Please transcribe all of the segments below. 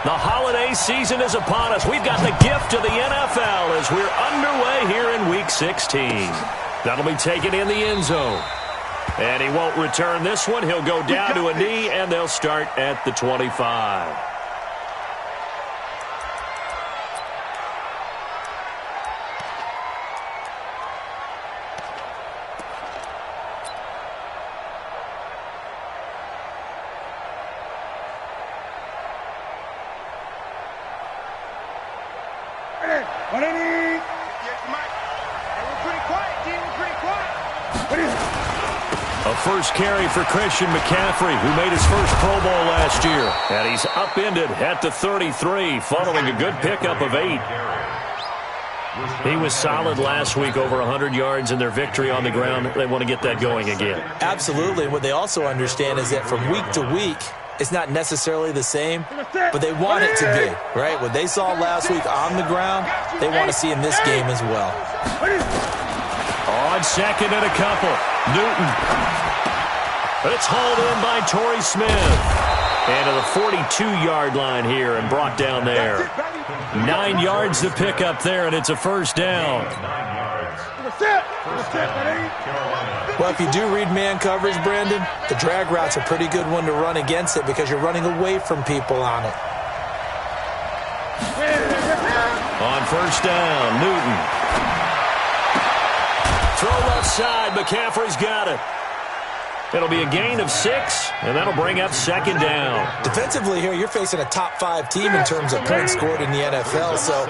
The holiday season is upon us. We've got the gift of the NFL as we're underway here in Week 16. That'll be taken in the end zone. And he won't return this one. He'll go down to a knee, and they'll start at the 25. A first carry for Christian McCaffrey, who made his first Pro Bowl last year. And he's upended at the 33, following a good pickup of 8. He was solid last week, over 100 yards in their victory on the ground. They want to get that going again. Absolutely. And what they also understand is that from week to week, it's not necessarily the same, but they want it to be, right? What they saw last week on the ground, they want to see in this game as well. On second and a couple, Newton. It's hauled in by Torrey Smith. And to the 42-yard line here and brought down there. 9 yards to pick up there, and it's a first down. Well, if you do read man coverage, Brandon, the drag route's a pretty good one to run against it because you're running away from people on it. On first down, Newton. Throw left side. McCaffrey's got it. It'll be a gain of 6, and that'll bring up second down. Defensively here, you're facing a top-5 team in terms of points scored in the NFL. So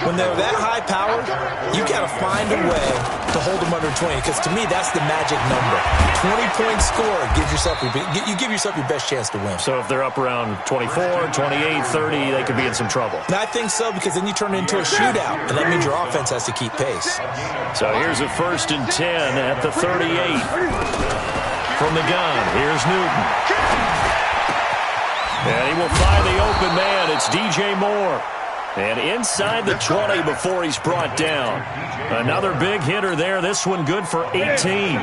when they're that high-powered, you got to find a way to hold them under 20. Because to me, that's the magic number. 20-point score, you give yourself your best chance to win. So if they're up around 24, 28, 30, they could be in some trouble. And I think so, because then you turn it into a shootout, and that means your offense has to keep pace. So here's a 1st and 10 at the 38. From the gun, here's Newton. And he will find the open man. It's DJ Moore. And inside the 20 before he's brought down. Another big hitter there. This one good for 18.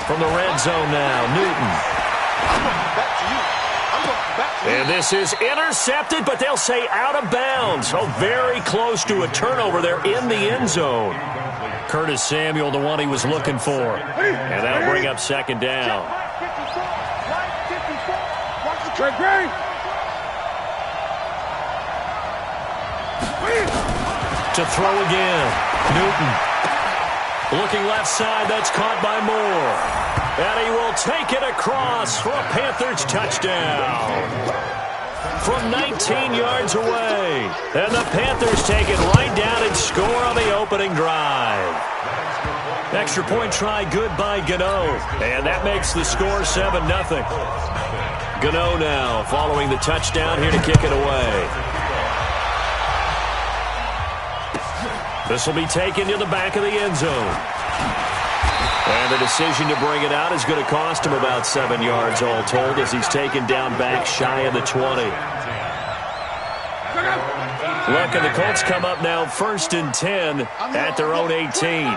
From the red zone now, Newton. And this is intercepted, but they'll say out of bounds. So very close to a turnover there in the end zone. Curtis Samuel, the one he was looking for. And that'll bring up second down. To throw again, Newton. Looking left side, that's caught by Moore. And he will take it across for a Panthers touchdown. From 19 yards away. And the Panthers take it right down and score on the opening drive. Extra point try good by Gano. And that makes the score 7-0. Gano now following the touchdown here to kick it away. This will be taken to the back of the end zone. And the decision to bring it out is going to cost him about 7 yards all told as he's taken down back shy of the 20. Look, and the Colts come up now 1st and 10 at their own 18.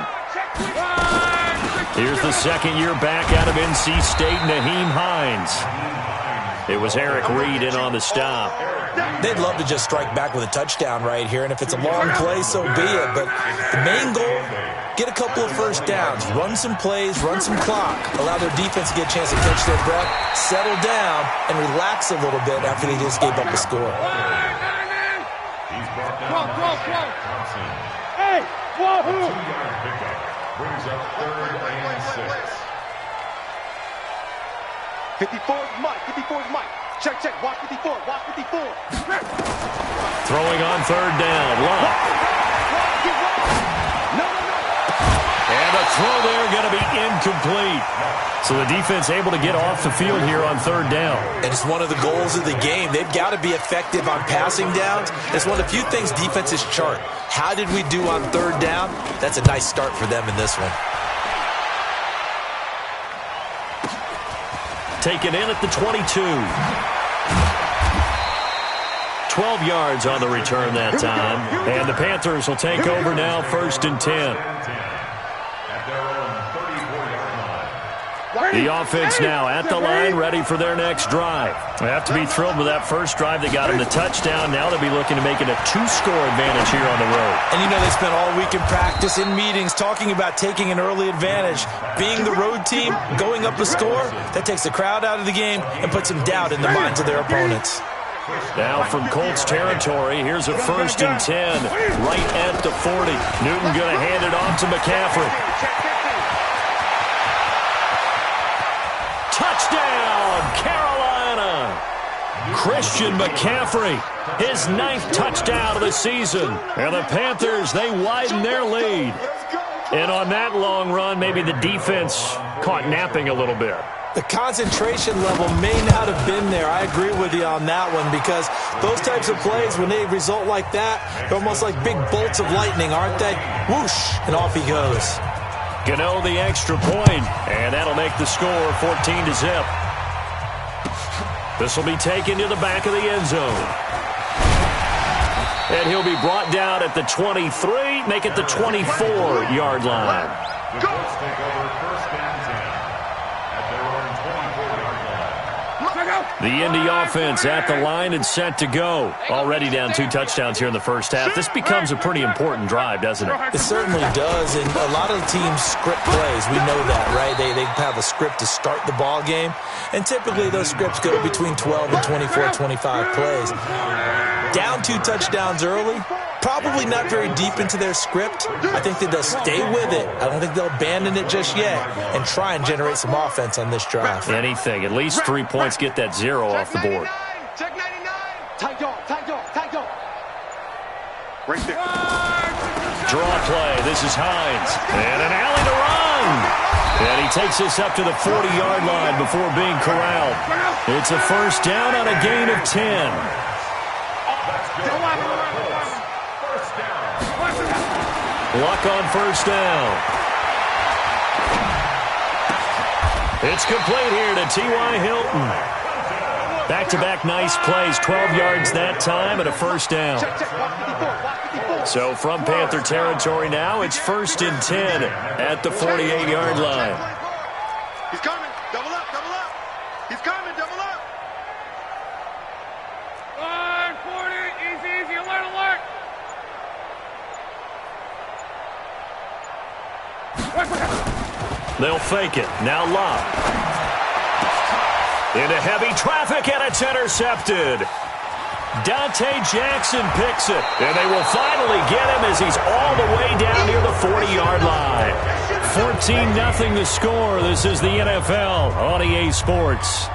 Here's the second-year back out of NC State, Naheem Hines. It was Eric Reed in on the stop. They'd love to just strike back with a touchdown right here, and if it's a long play, so be it. But the main goal, get a couple of first downs, run some plays, run some clock, allow their defense to get a chance to catch their breath, settle down, and relax a little bit after they just gave up the score. Hey, wahoo! Brings up 3rd and 6. 54's Mike, 54's Mike. Check, watch 54, watch 54. Throwing on 3rd down, Locke. And the throw there going to be incomplete. So the defense able to get off the field here on 3rd down. And it's one of the goals of the game. They've got to be effective on passing downs. It's one of the few things defenses chart. How did we do on 3rd down? That's a nice start for them in this one. Taken in at the 22. 12 yards on the return that time. And the Panthers will take over now 1st and 10. The offense now at the line, ready for their next drive. They have to be thrilled with that first drive. They got them the touchdown. Now they'll be looking to make it a 2-score advantage here on the road. And you know they spent all week in practice, in meetings, talking about taking an early advantage. Being the road team, going up a score, that takes the crowd out of the game and puts some doubt in the minds of their opponents. Now from Colts territory, here's a 1st and 10, right at the 40. Newton going to hand it off to McCaffrey. Touchdown, Carolina! Christian McCaffrey, his 9th touchdown of the season. And the Panthers, they widen their lead. And on that long run, maybe the defense caught napping a little bit. The concentration level may not have been there. I agree with you on that one because those types of plays, when they result like that, they're almost like big bolts of lightning, aren't they? Whoosh, and off he goes. Gano the extra point, and that'll make the score 14-0. This will be taken to the back of the end zone. And he'll be brought down at the 23, make it the 24-yard line. The Colts take over 1st and 10 at their own 24-yard line. The Indy offense at the line and set to go. Already down 2 touchdowns here in the first half. This becomes a pretty important drive, doesn't it? It certainly does, and a lot of the teams script plays. We know that, right? They have a script to start the ball game, and typically those scripts go between 12 and 24, 25 plays. Down 2 touchdowns early, probably not very deep into their script. I think that they'll stay with it. I don't think they'll abandon it just yet and try and generate some offense on this drive. Anything. At least 3 points, get that 0 off the board. Check 99. Tight dog, tight dog, tight dog. Right there. Draw play. This is Hines. And an alley to run. And he takes us up to the 40-yard line before being corralled. It's a 1st down on a gain of 10. Luck on 1st down. It's complete here to T.Y. Hilton. Back-to-back nice plays, 12 yards that time and a 1st down. So from Panther territory now, it's 1st and 10 at the 48-yard line. He's coming. Double up, double up. He's coming, double up. 40, easy, alert, alert. They'll fake it. Now Love. Into heavy traffic, and it's intercepted. Dante Jackson picks it, and they will finally get him as he's all the way down near the 40-yard line. 14-0 the score. This is the NFL on EA Sports.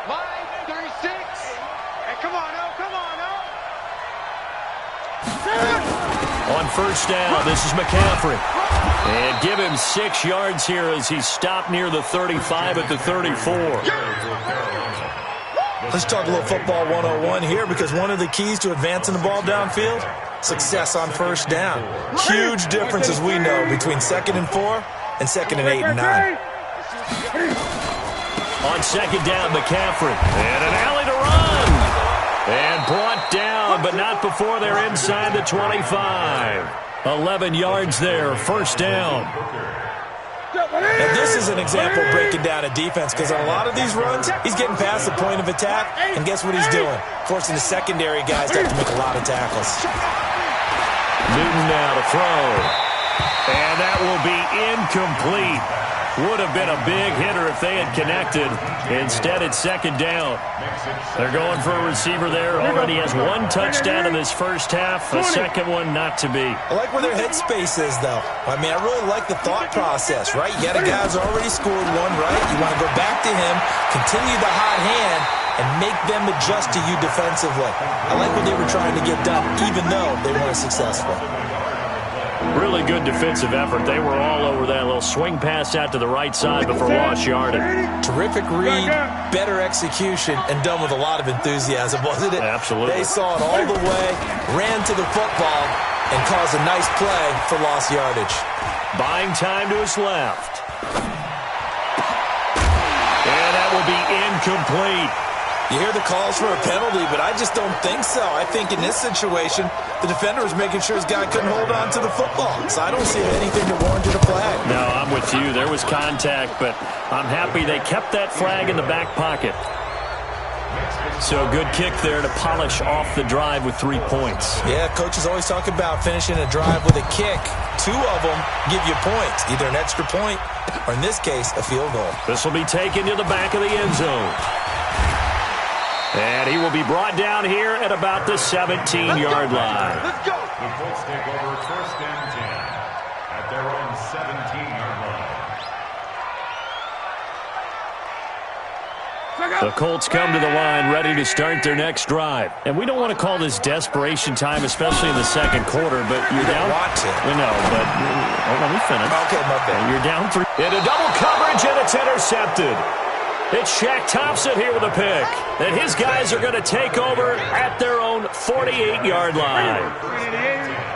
Line 36. And come on, oh, come on, oh. On 1st down, this is McCaffrey. And give him 6 yards here as he's stopped near the 35 at the 34. Let's talk a little football 101 here because one of the keys to advancing the ball downfield, success on 1st down. Huge difference, as we know, between 2nd and 4 and 2nd and 8 and 9. On 2nd down, McCaffrey. And an alley to run. And brought down, but not before they're inside the 25. 11 yards there, 1st down. Now, this is an example of breaking down a defense because on a lot of these runs, he's getting past the point of attack, and guess what he's doing? Forcing the secondary guys to have to make a lot of tackles. Newton now to throw. And that will be incomplete. Would have been a big hitter if they had connected. Instead, it's 2nd down. They're going for a receiver there. Already has 1 touchdown in this first half. A second one not to be. I like where their headspace is, though. I mean, I really like the thought process, right? You got a guy who's already scored 1, right? You want to go back to him, continue the hot hand, and make them adjust to you defensively. I like what they were trying to get done, even though they weren't successful. Really good defensive effort. They were all over that little swing pass out to the right side before lost yardage. Terrific read, better execution, and done with a lot of enthusiasm, wasn't it? Absolutely. They saw it all the way, ran to the football, and caused a nice play for lost yardage. Buying time to his left. And that will be incomplete. You hear the calls for a penalty, but I just don't think so. I think in this situation, the defender was making sure his guy couldn't hold on to the football. So I don't see anything that warranted a flag. No, I'm with you. There was contact, but I'm happy they kept that flag in the back pocket. So good kick there to polish off the drive with 3 points. Yeah, coaches always talk about finishing a drive with a kick. 2 of them give you points, either an extra point or, in this case, a field goal. This will be taken to the back of the end zone. And he will be brought down here at about the 17-yard line. Let's go. The Colts take over first and 10 at their own 17-yard line. The Colts come to the line ready to start their next drive. And we don't want to call this desperation time, especially in the second quarter, but you're down. Want to. We know, but let me finish. Okay, my bad. You're down 3. Into double coverage, and it's intercepted. It's Shaq Thompson here with a pick. And his guys are going to take over at their own 48-yard line.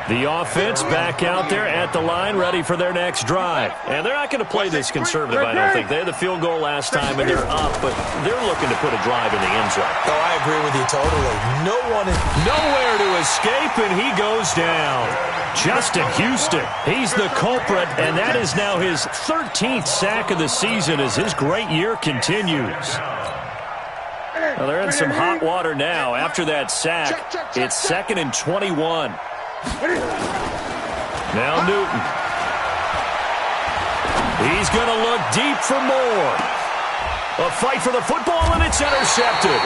The offense back out there at the line, ready for their next drive. And they're not going to play this conservative, I don't think. They had the field goal last time, and they're up, but they're looking to put a drive in the end zone. Oh, I agree with you totally. Nowhere to escape, and he goes down. Justin Houston, he's the culprit, and that is now his 13th sack of the season as his great year continues. Well, they're in some hot water now. After that sack, it's 2nd and 21. Now Newton. He's going to look deep for more. A fight for the football, and it's intercepted.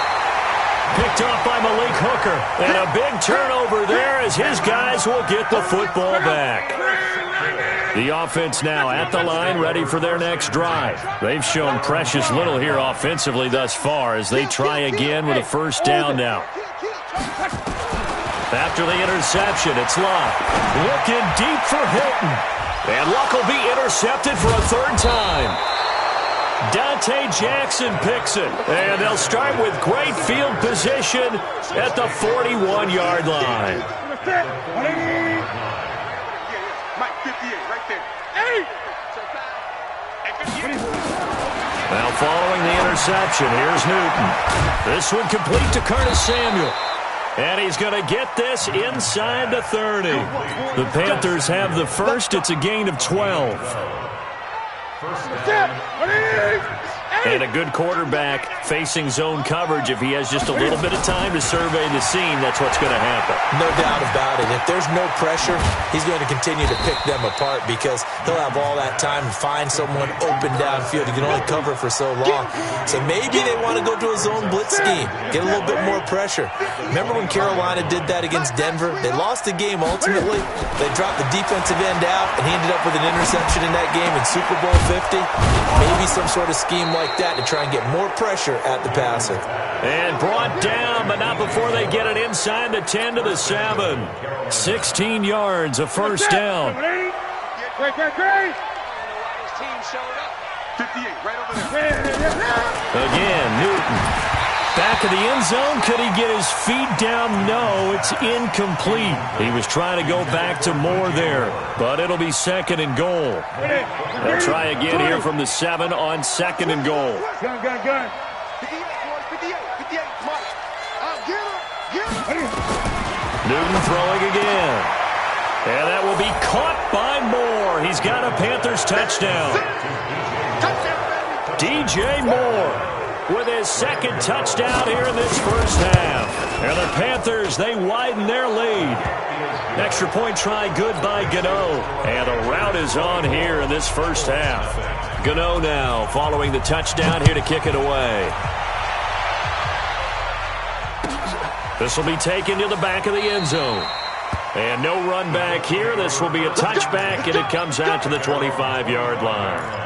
Picked off by Malik Hooker. And a big turnover there as his guys will get the football back. The offense now at the line, ready for their next drive. They've shown precious little here offensively thus far as they try again with a first down now. After the interception, it's Luck. Looking deep for Hilton. And Luck will be intercepted for a 3rd time. Dante Jackson picks it. And they'll start with great field position at the 41-yard line. Mike, 58, right there. Now following the interception, here's Newton. This one complete to Curtis Samuel. And he's going to get this inside the 30. The Panthers have the first. It's a gain of 12. And a good quarterback facing zone coverage. If he has just a little bit of time to survey the scene, that's what's going to happen. No doubt about it. If there's no pressure, he's going to continue to pick them apart because he'll have all that time to find someone open downfield. He can only cover for so long. So maybe they want to go to a zone blitz scheme, get a little bit more pressure. Remember when Carolina did that against Denver? They lost the game ultimately. They dropped the defensive end out, and he ended up with an interception in that game in Super Bowl 50. Maybe some sort of scheme like that to try and get more pressure at the passer. And brought down, but not before they get it inside the 10 to the 7. 16 yards, a first down. Great. 58, right over there. Again, Newton. Back of the end zone. Could he get his feet down? No, it's incomplete. He was trying to go back to Moore there, but it'll be 2nd and goal. They'll try again here from the 7 on 2nd and goal. Gun. 58, Mike. Get him. Newton throwing again. And that will be caught by Moore. He's got a Panthers touchdown. DJ Moore with his 2nd touchdown here in this first half. And the Panthers, they widen their lead. Extra point try good by Gano. And the route is on here in this first half. Gano now following the touchdown here to kick it away. This will be taken to the back of the end zone. And no run back here. This will be a touchback, and it comes out to the 25-yard line.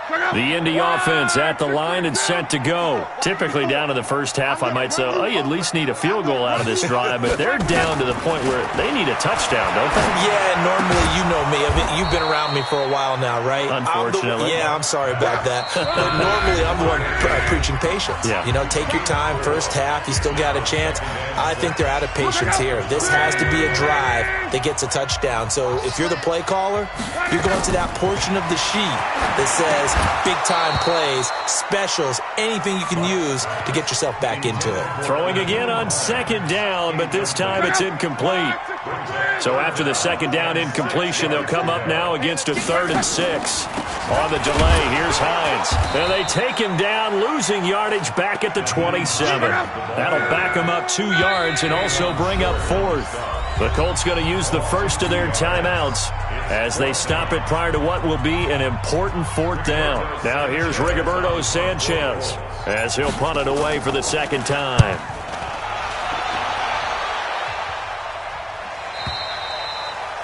The Indy offense at the line and set to go. Typically down in the first half, I might say, oh, you at least need a field goal out of this drive, but they're down to the point where they need a touchdown, don't they? Yeah, normally, you know me. I mean, you've been around me for a while now, right? Unfortunately. I'm sorry about that. Normally, I'm the one preaching patience. Yeah. You know, take your time. First half, you still got a chance. I think they're out of patience here. This has to be a drive that gets a touchdown. So if you're the play caller, you're going to that portion of the sheet that says big-time plays, specials, anything you can use to get yourself back into it. Throwing again on second down, but this time it's incomplete. So after the second down incompletion, they'll come up now against a 3rd and 6. On the delay, here's Hines. And they take him down, losing yardage back at the 27. That'll back him up 2 yards and also bring up 4th. The Colts going to use the first of their timeouts as they stop it prior to what will be an important 4th down. Now here's Rigoberto Sanchez as he'll punt it away for the second time.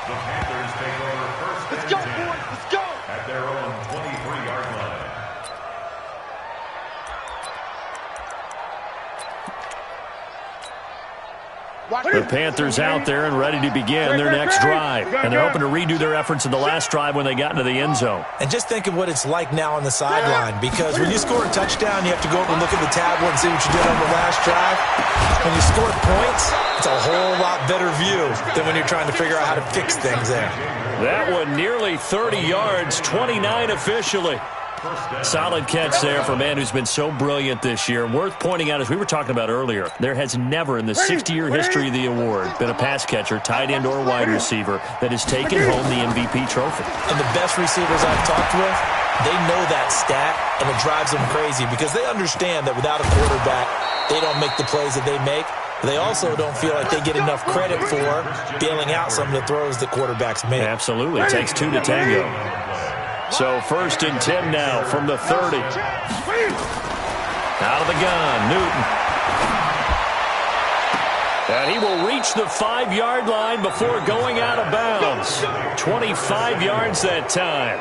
The Panthers take over first. Let's go, boys. Let's go. At their own 23-yard line. The Panthers out there and ready to begin their next drive. And they're hoping to redo their efforts in the last drive when they got into the end zone. And just think of what it's like now on the sideline, because when you score a touchdown, you have to go over and look at the tablet and see what you did on the last drive. When you score points, it's a whole lot better view than when you're trying to figure out how to fix things there. That one nearly 30 yards, 29 officially. Solid catch there for a man who's been so brilliant this year. Worth pointing out, as we were talking about earlier, there has never in the 60-year history of the award been a pass catcher, tight end, or wide receiver that has taken home the MVP trophy. And the best receivers I've talked with, they know that stat, and it drives them crazy because they understand that without a quarterback, they don't make the plays that they make. They also don't feel like they get enough credit for bailing out some of the throws that quarterbacks make. Absolutely. It takes 2 to tango. So 1st and 10 now from the 30. Out of the gun, Newton. And he will reach the 5-yard line before going out of bounds. 25 yards that time.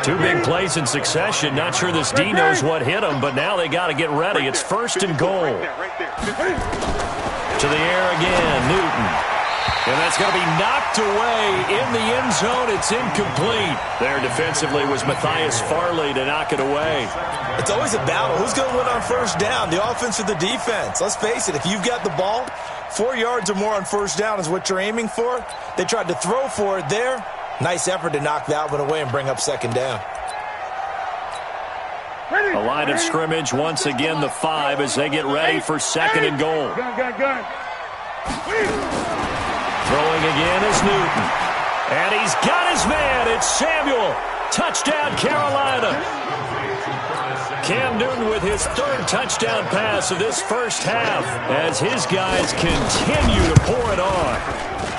2 big plays in succession. Not sure this D knows what hit him, but now they got to get ready. It's 1st and goal. To the air again, Newton. And that's going to be knocked away in the end zone. It's incomplete. There defensively was Matthias Farley to knock it away. It's always a battle. Who's going to win on first down, the offense or the defense? Let's face it, if you've got the ball, 4 yards or more on first down is what you're aiming for. They tried to throw for it there. Nice effort to knock that one away and bring up second down. A line of scrimmage, once again the 5 as they get ready for 2nd and goal. Throwing again is Newton. And he's got his man. It's Samuel. Touchdown, Carolina. Cam Newton with his 3rd touchdown pass of this first half as his guys continue to pour it on.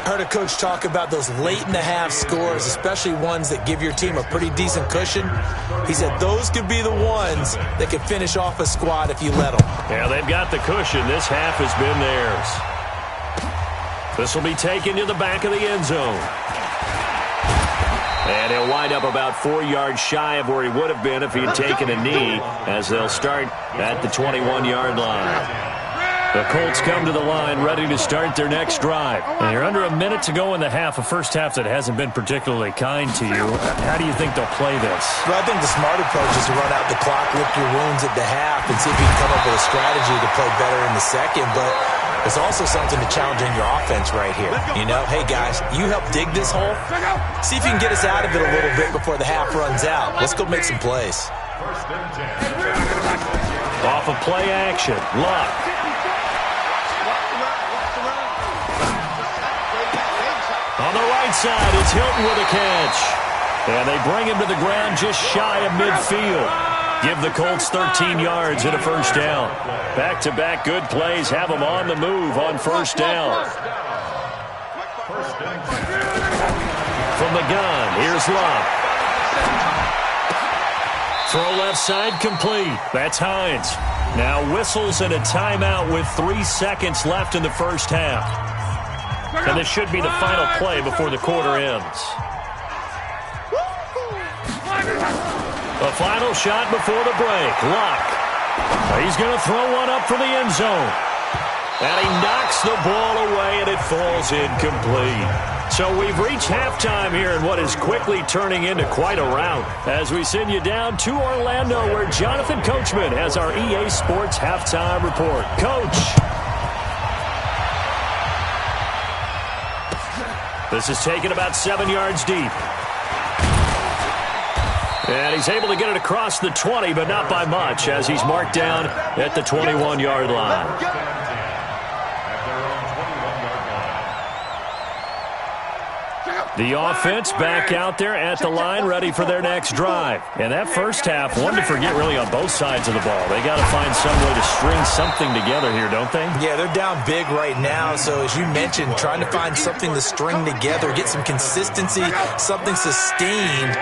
I heard a coach talk about those late-in-the-half scores, especially ones that give your team a pretty decent cushion. He said those could be the ones that could finish off a squad if you let them. Yeah, they've got the cushion. This half has been theirs. This will be taken to the back of the end zone. And he'll wind up about 4 yards shy of where he would have been if he had taken a knee, as they'll start at the 21-yard line. The Colts come to the line ready to start their next drive. And you're under a minute to go in the half, a first half that hasn't been particularly kind to you. How do you think they'll play this? Well, I think the smart approach is to run out the clock, lick your wounds at the half, and see if you can come up with a strategy to play better in the second. But there's also something to challenge in your offense right here. You know, hey, guys, you help dig this hole. See if you can get us out of it a little bit before the half runs out. Let's go make some plays. Off of play action, Luck. On the right side, it's Hilton with a catch. And they bring him to the ground just shy of midfield. Give the Colts 13 yards and a first down. Back-to-back good plays have them on the move on first down. From the gun, here's Luck. Throw left side complete. That's Hines. Now whistles and a timeout with 3 seconds left in the first half. And this should be the final play before the quarter ends. A final shot before the break. Luck. He's going to throw one up for the end zone. And he knocks the ball away, and it falls incomplete. So we've reached halftime here in what is quickly turning into quite a rout. As we send you down to Orlando, where Jonathan Coachman has our EA Sports halftime report. Coach. This is taken about 7 yards deep. And he's able to get it across the 20, but not by much, as he's marked down at the 21-yard line. The offense back out there at the line, ready for their next drive. And that first half, one to forget really on both sides of the ball. They got to find some way to string something together here, don't they? Yeah, they're down big right now. So as you mentioned, trying to find something to string together, get some consistency, something sustained,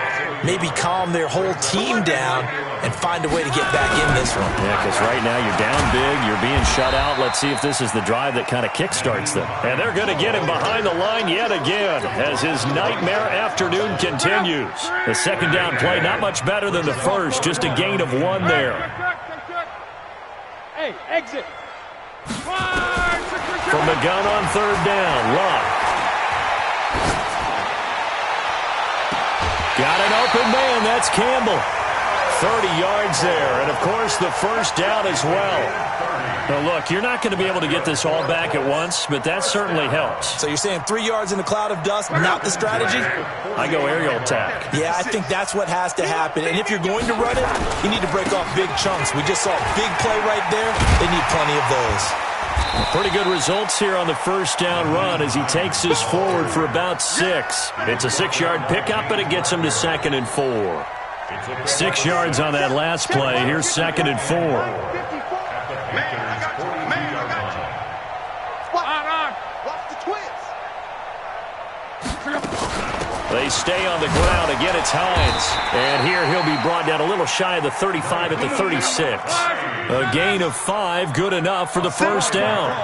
maybe calm their whole team down and find a way to get back in this one. Yeah, because right now you're down big, you're being shut out. Let's see if this is the drive that kind of kickstarts them. And they're going to get him behind the line yet again as his nightmare afternoon continues. The second down play, not much better than the first, just a gain of 1 there. Hey, exit. From the gun on third down, Luck. Got an open man, that's Campbell. 30 yards there, and of course the first down as well. Now look, you're not going to be able to get this all back at once, but that certainly helps. So you're saying 3 yards in a cloud of dust, not the strategy? I go aerial attack. Yeah, I think that's what has to happen. And if you're going to run it, you need to break off big chunks. We just saw a big play right there. They need plenty of those. Pretty good results here on the first down run as he takes us forward for about 6. It's a 6-yard pickup, and it gets him to 2nd and 4. 6 yards on that last play. Here's 2nd and 4. They stay on the ground. Again, it's Hines. And here he'll be brought down a little shy of the 35 at the 36. A gain of 5, good enough for the first down.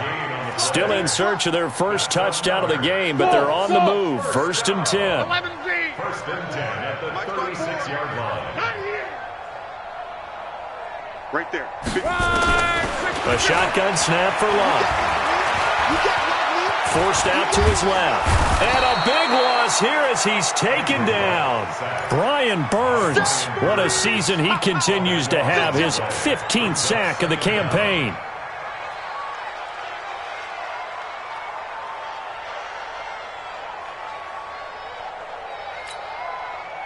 Still in search of their first touchdown of the game, but they're on the move. 1st and 10. 1st and 10 at the 36-yard line. Right there. A shotgun snap for Luck. Forced out to his left. And a big loss here as he's taken down. Brian Burns. What a season he continues to have. His 15th sack of the campaign.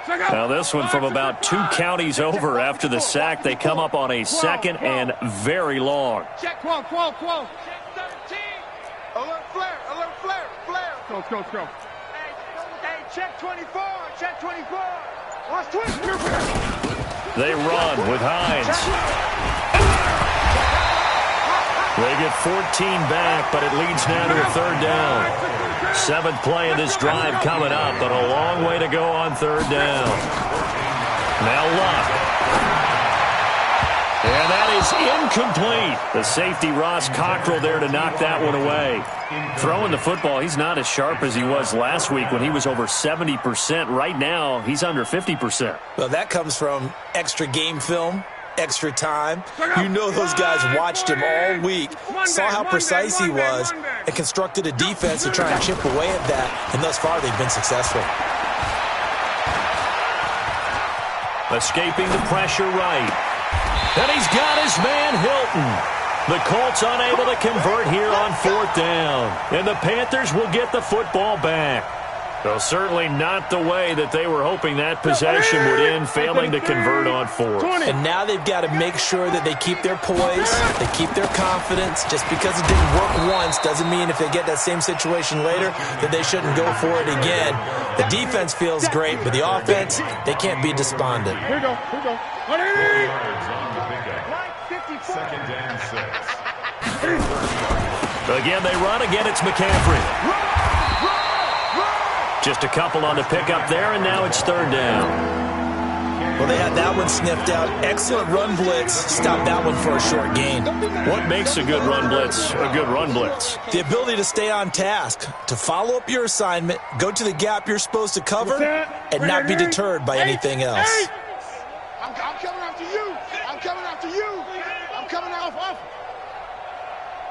Now this one from about 2 counties over after the sack. They come up on a 2nd and very long. Check, quo. Check 13. Alert flare. Go. Hey, check 24. Check 24. Watch 20. They run with Hines. They get 14 back, but it leads now to a 3rd down. 7th play of this drive coming up, but a long way to go on 3rd down. Now Luck. And that is incomplete. The safety, Ross Cockrell, there to knock that one away. Throwing the football, he's not as sharp as he was last week when he was over 70%. Right now, he's under 50%. Well, that comes from extra game film, extra time. You know those guys watched him all week, saw how precise he was, and constructed a defense to try and chip away at that. And thus far, they've been successful. Escaping the pressure right. And he's got his man Hilton. The Colts unable to convert here on 4th down. And the Panthers will get the football back. Though certainly not the way that they were hoping that possession would end, failing to convert on 4th. And now they've got to make sure that they keep their poise, they keep their confidence. Just because it didn't work once doesn't mean if they get that same situation later that they shouldn't go for it again. The defense feels great, but the offense, they can't be despondent. Here we go. 4 yards on the pickup. 2nd and 6. Again, they run. Again, it's McCaffrey. Just a couple on the pickup there, and now it's 3rd down. Well, they had that one sniffed out. Excellent run blitz. Stopped that one for a short gain. What makes a good run blitz a good run blitz? The ability to stay on task, to follow up your assignment, go to the gap you're supposed to cover, and not be deterred by anything else. coming after you. I'm coming after you. I'm coming off.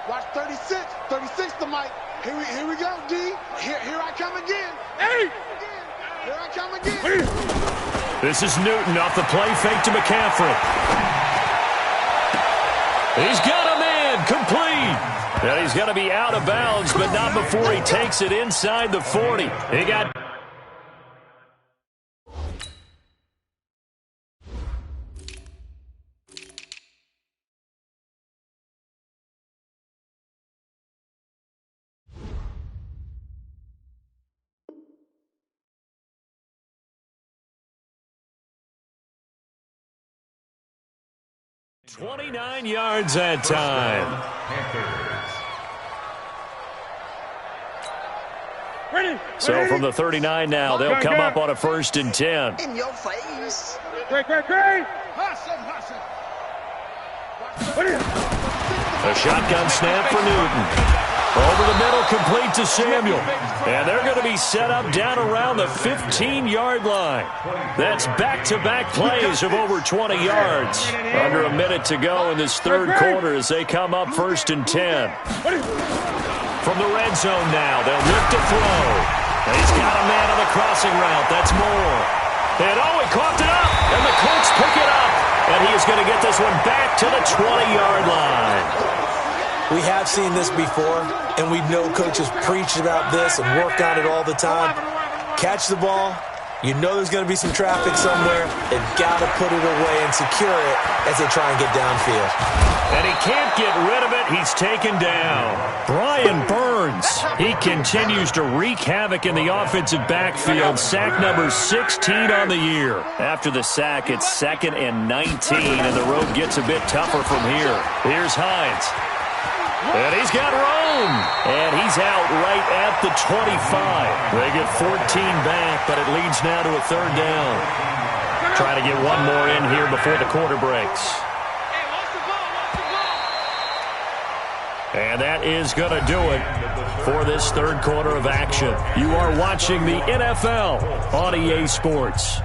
Watch 36. 36 to Mike. Here we go, D. Here I come again. Hey! Here I come again. This is Newton off the play fake to McCaffrey. He's got a man complete. And he's going to be out of bounds, but not before he takes it inside the 40. He got... $29 yards that time. So from the 39 now, they'll come up on a 1st and 10. In your face. Great. A shotgun snap for Newton. Over the middle, complete to Samuel. And they're going to be set up down around the 15-yard line. That's back-to-back plays of over 20 yards. Under a minute to go in this third quarter as they come up 1st and 10. From the red zone now, they'll look to throw. And he's got a man on the crossing route. That's Moore. And he coughed it up. And the Colts pick it up. And he is going to get this one back to the 20-yard line. We have seen this before, and we know coaches preach about this and work on it all the time. Catch the ball. You know there's going to be some traffic somewhere. They've got to put it away and secure it as they try and get downfield. And he can't get rid of it. He's taken down. Brian Burns. He continues to wreak havoc in the offensive backfield. Sack number 16 on the year. After the sack, it's 2nd and 19, and the road gets a bit tougher from here. Here's Hines. And he's got Rome. And he's out right at the 25. They get 14 back, but it leads now to a 3rd down. Try to get one more in here before the quarter breaks. And that is going to do it for this third quarter of action. You are watching the NFL on EA Sports.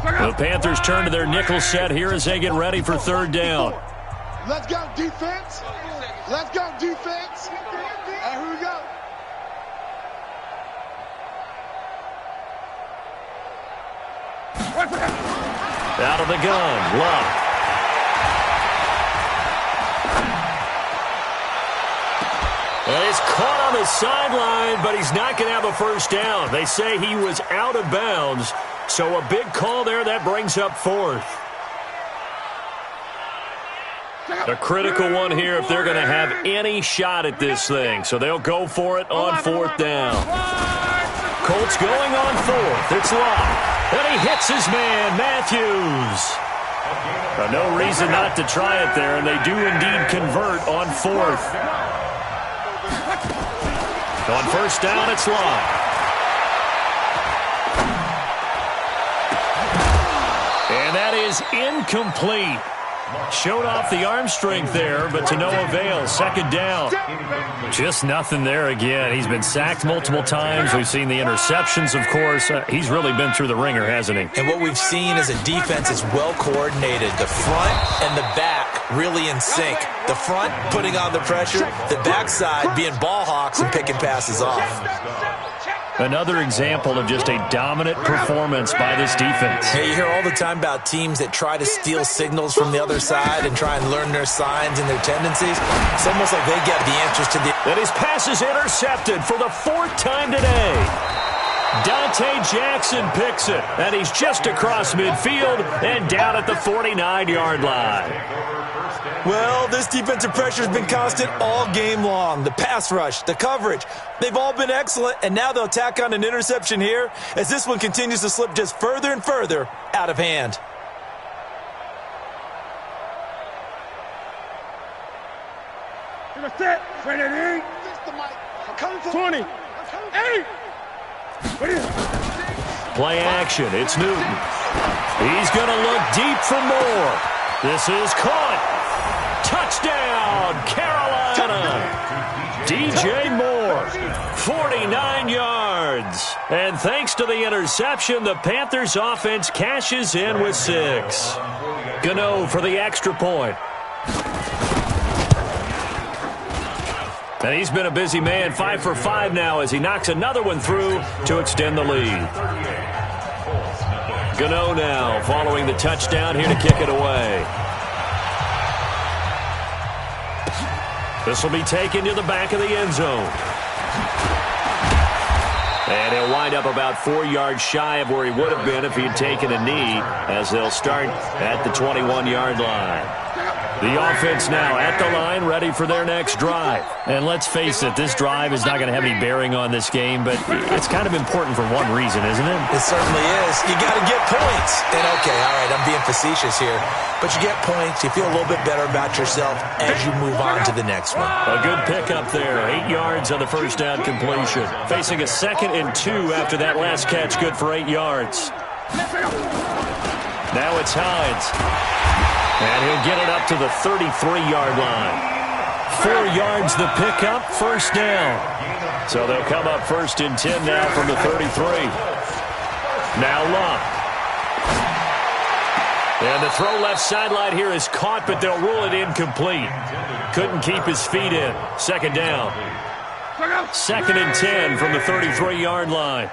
The Panthers turn to their nickel set here as they get ready for 3rd down. Let's go, defense. Let's go, defense. And here we go. Out of the gun, Love. And he's caught on the sideline, but he's not going to have a 1st down. They say he was out of bounds, so a big call there that brings up 4th. A critical one here if they're going to have any shot at this thing. So they'll go for it on 4th down. Colts going on 4th. It's Love. And he hits his man, Matthews. No reason not to try it there, and they do indeed convert on 4th. On 1st down, it's Love. And that is incomplete. Showed off the arm strength there, but to no avail. 2nd down. Just nothing there again. He's been sacked multiple times. We've seen the interceptions, of course. He's really been through the ringer, hasn't he? And what we've seen is a defense is well coordinated. The front and the back really in sync. The front putting on the pressure, the backside being ball hawks and picking passes off. Another example of just a dominant performance by this defense. Hey, you hear all the time about teams that try to steal signals from the other side and try and learn their signs and their tendencies. It's almost like they get the answers to the... And his pass is intercepted for the 4th time today. Dante Jackson picks it, and he's just across midfield and down at the 49-yard line. Well, this defensive pressure has been constant all game long. The pass rush, the coverage, they've all been excellent, and now they'll tack on an interception here as this one continues to slip just further and further out of hand. Set. Ready to 20. 8. Play action. It's Newton. He's going to look deep for more. This is caught. Touchdown, Carolina. DJ Moore, 49 yards. And thanks to the interception, the Panthers offense cashes in with 6. Gano for the extra point. And he's been a busy man, 5 for 5 now as he knocks another one through to extend the lead. Gano now following the touchdown here to kick it away. This will be taken to the back of the end zone. And he'll wind up about 4 yards shy of where he would have been if he had taken a knee, as they'll start at the 21-yard line. The offense now at the line, ready for their next drive. And let's face it, this drive is not going to have any bearing on this game, but it's kind of important for one reason, isn't it? It certainly is. You got to get points. And okay, all right, I'm being facetious here, but you get points, you feel a little bit better about yourself as you move on to the next one. A good pickup there, 8 yards on the first down completion. Facing a 2nd and 2 after that last catch, good for 8 yards. Now it's Hines. And he'll get it up to the 33-yard line. 4 yards the pickup, first down. So they'll come up 1st and 10 now from the 33. Now Luck. And the throw left sideline here is caught, but they'll rule it incomplete. Couldn't keep his feet in. 2nd down. 2nd and 10 from the 33-yard line.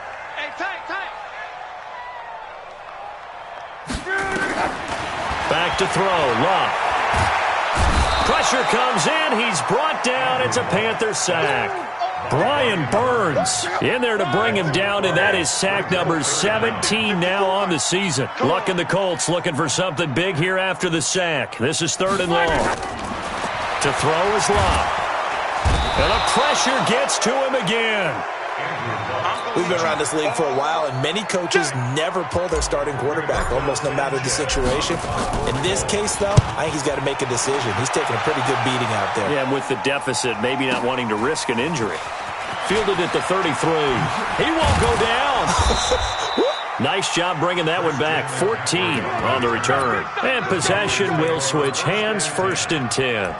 Back to throw. Luck. Pressure comes in. He's brought down. It's a Panther sack. Brian Burns in there to bring him down, and that is sack number 17 now on the season. Luck and the Colts looking for something big here after the sack. This is 3rd and long. To throw is Luck. And the pressure gets to him again. We've been around this league for a while, and many coaches never pull their starting quarterback, almost no matter the situation. In this case, though, I think he's got to make a decision. He's taking a pretty good beating out there. Yeah, and with the deficit, maybe not wanting to risk an injury. Fielded at the 33. He won't go down. Nice job bringing that one back. 14 on the return. And possession will switch hands, 1st and 10.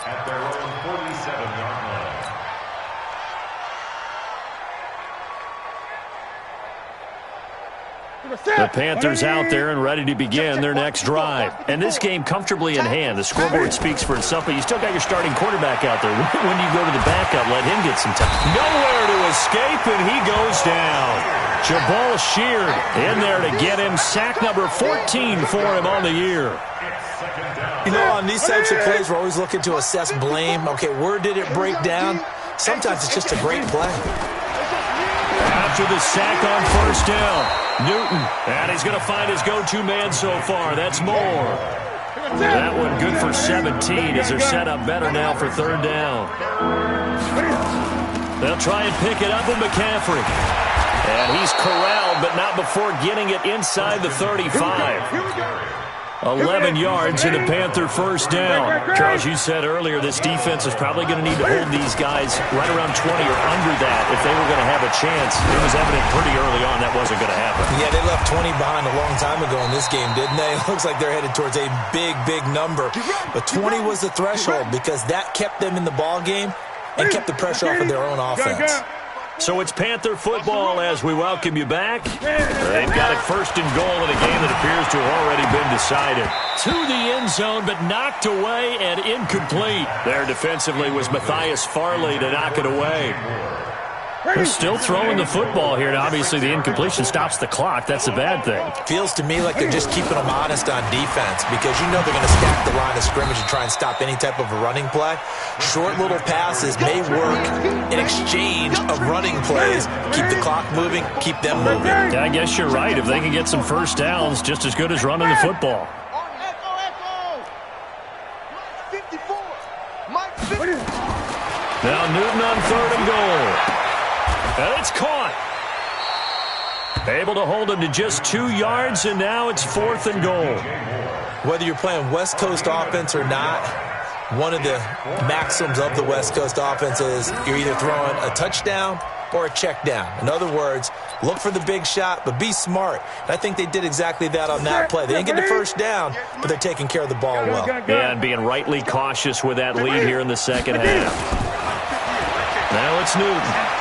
The Panthers out there and ready to begin their next drive. And this game comfortably in hand. The scoreboard speaks for itself, but you still got your starting quarterback out there. When you go to the backup, let him get some time. Nowhere to escape, and he goes down. Jabal Sheard in there to get him. Sack number 14 for him on the year. You know, on these types of plays, we're always looking to assess blame. Okay, where did it break down? Sometimes it's just a great play. After the sack on 1st down, Newton. And he's going to find his go-to man so far. That's Moore. That one good for 17 as they're set up better now for 3rd down. They'll try and pick it up with McCaffrey. And he's corralled, but not before getting it inside the 35. 11 yards in the Panther 1st down. Charles, you said earlier this defense is probably going to need to hold these guys right around 20 or under that if they were going to have a chance. It was evident pretty early on that wasn't going to happen. Yeah, they left 20 behind a long time ago in this game, didn't they? It looks like they're headed towards a big, big number. But 20 was the threshold because that kept them in the ball game and kept the pressure off of their own offense. So it's Panther football as we welcome you back. They've got it 1st and goal in a game that appears to have already been decided. To the end zone, but knocked away and incomplete. There defensively was Matthias Farley to knock it away. They're still throwing the football here, and obviously the incompletion stops the clock. That's a bad thing. Feels to me like they're just keeping them honest on defense because you know they're going to stack the line of scrimmage and try and stop any type of a running play. Short little passes may work in exchange of running plays. Keep the clock moving, keep them moving. Yeah, I guess you're right. If they can get some 1st downs, just as good as running the football. Now Newton on 3rd and goal. And it's caught. Able to hold him to just 2 yards, and now it's 4th and goal. Whether you're playing West Coast offense or not, one of the maxims of the West Coast offense is you're either throwing a touchdown or a check down. In other words, look for the big shot, but be smart. And I think they did exactly that on that play. They didn't get the 1st down, but they're taking care of the ball well. Yeah, and being rightly cautious with that lead here in the 2nd half. Now it's Newton.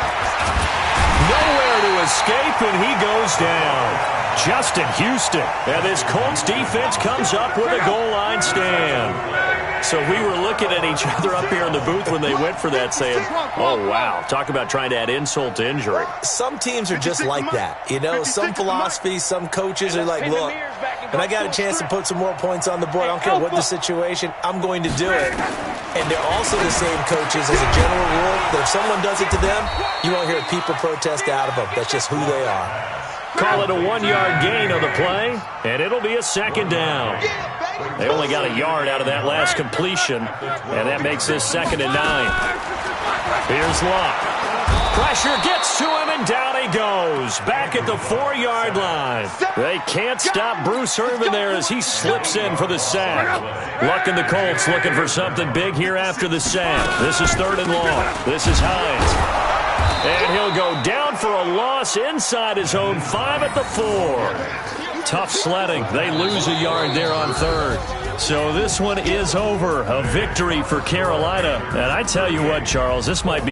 Nowhere there to escape, and he goes down. Justin Houston. And this Colts defense comes up with a goal line stand. So we were looking at each other up here in the booth when they went for that, saying, oh, wow, talk about trying to add insult to injury. Some teams are just like that. You know, some philosophies, some coaches are like, look, and I got a chance to put some more points on the board. I don't care what the situation, I'm going to do it. And they're also the same coaches as a general rule that if someone does it to them, you won't hear people protest out of them. That's just who they are. Call it a 1-yard gain on the play, and it'll be a second down. They only got a yard out of that last completion, and that makes this 2nd and 9. Here's Luck. Pressure gets to him, and down he goes. Back at the 4-yard line. They can't stop Bruce Irvin there as he slips in for the sack. Luck and the Colts looking for something big here after the sack. This is 3rd and long. This is Hines. And he'll go down for a loss inside his own 5 at the 4. Tough sledding. They lose a yard there on 3rd. So this one is over. A victory for Carolina. And I tell you what, Charles, this might be